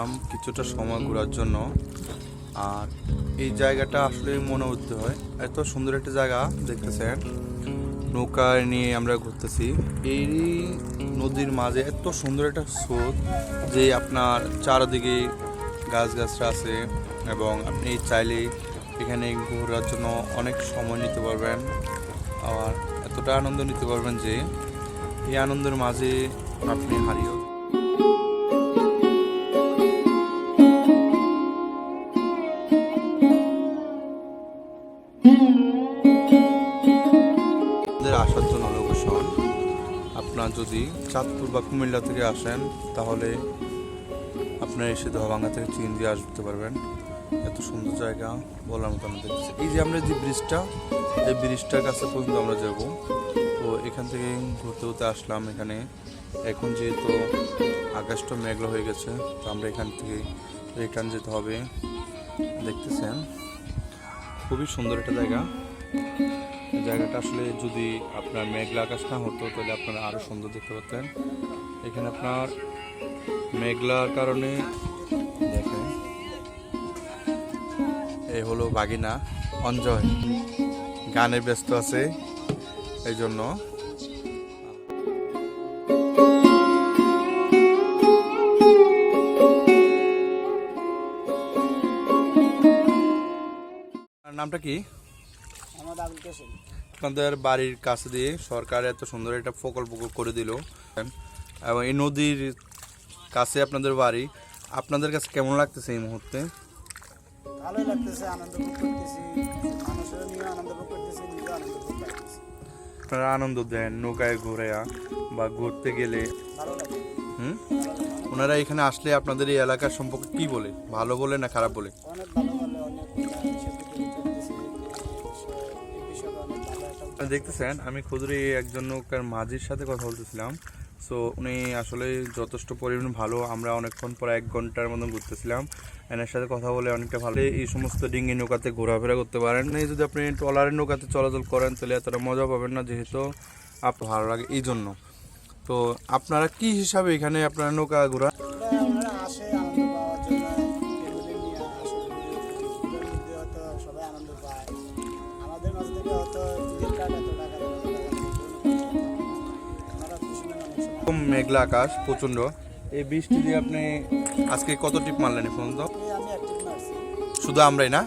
আসলাম কিছুটা সময় ঘোরার জন্য। আর এই জায়গাটা আসলে মনোমুগ্ধ হয়, এত সুন্দর একটা জায়গা দেখতেছেন। নৌকা নিয়ে আমরা ঘুরতেছি এই নদীর মাঝে, এত সুন্দর একটা স্রোত যে আপনার চারদিকে গাছগাছরা আছে এবং আপনি চাইলে এখানে ঘোরার জন্য অনেক সময় নিতে পারবেন। আবার এতটা আনন্দ নিতে পারবেন যে এই আনন্দের মাঝে আপনি হারিয়েও আসার জন্য লোকেশন। আপনার যদি চাঁদপুর বা কুমিল্লা থেকে আসেন তাহলে আপনার এসে দহভাঙ্গা থেকে চিংড়ি আসতে পারবেন। এত সুন্দর জায়গা বলার মতো আমরা দেখছি। এই যে আমরা যে ব্রিজটা, এই ব্রিজটার কাছে পর্যন্ত আমরা যাব। তো এখান থেকে ঘুরতে ঘুরতে আসলাম এখানে। এখন যেহেতু আকাশটা মেঘলা হয়ে গেছে, তো আমরা এখান থেকে রিটার্ন যেতে হবে। দেখতেছেন খুবই সুন্দর একটা জায়গা। জায়গাটা আসলে যদি আপনার মেঘলা আকাশ না হতো তাহলে আপনারা আরও সুন্দর দেখতে পাতেন। এখানে আপনার মেঘলার কারণে দেখেন এই হলো বাগিনা অঞ্জয় গানে ব্যস্ত আছে, এই জন্য নামটা কি? আপনাদের বাড়ির কাছে দিয়ে সরকার এত সুন্দর একটা প্রকল্প করে দিল এবং এই নদীর কাছে আপনাদের বাড়ি। আপনাদের কাছে কেমন লাগতেছে এই মুহূর্তে? ভালোই লাগতেছে, আনন্দ ভোগ করতেছি, মানুষের নিয়ে আনন্দ ভোগ করতেছি, নিজে আনন্দ ভোগ করতেছি। আপনারা আনন্দ দেন নৌকায় ঘুরে বা ঘুরতে গেলে? ভালো লাগে। ওনারা এখানে আসলে আপনাদের এই এলাকার সম্পর্কে কি বলে, ভালো বলে না খারাপ বলে? অনেক ভালো বলে, অনেক দেখতেছেন আমি খুদরি একজন নৌকার মাঝির সাথে কথা বলতেছিলাম। সো উনি আসলে যথেষ্ট পরিমাণ ভালো। আমরা অনেকক্ষণ পর 1 ঘন্টার মতন ঘুরতেছিলাম। এনার সাথে কথা বলে অনেকটা ভালো। এই সমস্ত ডিঙ্গি নৌকাতে ঘোরাফেরা করতে পারেন। এই যদি আপনি ট্রলারের নৌকাতে চলাচল করেন তাহলে এতটা মজা পাবেন না, যেহেতু আপনার ভালো লাগে এই জন্য। তো আপনারা কি হিসাবে এখানে আপনারা নৌকা ঘোরা? আসে আনন্দ পাওয়ার জন্য, ফ্যামিলি নিয়ে আসে, হয়তো সবাই আনন্দ পায়। আমাদের মাঝ থেকে হয়তো টিকিট কাট এত টাকা মেঘলা আকাশ প্রচন্ড। এই বৃষ্টি দিয়ে আপনি আজকে কত টিপ মারলেন এখন? তো আমি একটু মারছি। শুধু আমরাই না,